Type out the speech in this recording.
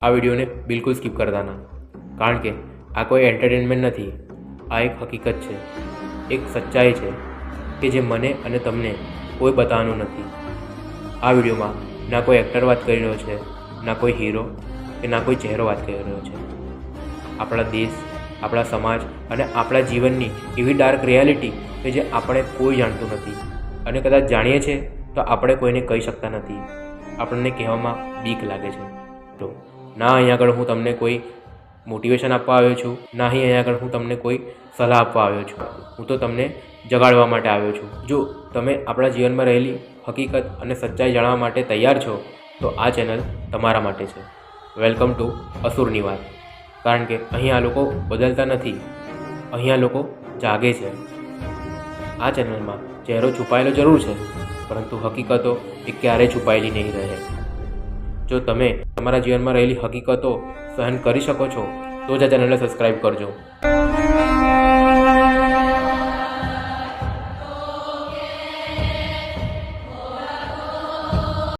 આ વિડીયોને બિલકુલ સ્કીપ કરતા ના, કારણ કે આ કોઈ એન્ટરટેનમેન્ટ નથી. આ એક હકીકત છે, એક સચ્ચાઈ છે કે જે મને અને તમને કોઈ બતાવવાનું નથી. આ વિડીયોમાં ના કોઈ એક્ટર વાત કરી રહ્યો છે, ના કોઈ હીરો કે ના કોઈ ચહેરો વાત કરી રહ્યો છે. આપણા દેશ, આપણા સમાજ અને આપણા જીવનની એવી ડાર્ક રિયાલિટી કે જે આપણે કોઈ જાણતું નથી, અને કદાચ જાણીએ છીએ તો આપણે કોઈને કહી શકતા નથી. આપણને કહેવામાં બીક લાગે છે. તો ના અહીંયા આગળ હું તમને કોઈ મોટિવેશન આપવા આવ્યો છું, ના અહીંયા આગળ હું તમને કોઈ સલાહ આપવા આવ્યો છું. હું તો તમને જગાડવા માટે આવ્યો છું. જો તમે આપણા જીવનમાં રહેલી હકીકત અને સચ્ચાઈ જાણવા માટે તૈયાર છો તો આ ચેનલ તમારા માટે છે. વેલકમ ટુ અસુરની વાત. કારણ કે અહીંયા લોકો બદલતા નથી, અહીંયા લોકો જાગે છે. આ ચેનલમાં ચહેરો છુપાયેલો જરૂર છે, પરંતુ હકીકતો એ ક્યારેય છુપાયેલી નહીં રહે. જો તમે તમારા જીવનમાં રહેલી હકીકતો સહન કરી શકો છો તો જ આ ચેનલને સબસ્ક્રાઈબ કરજો.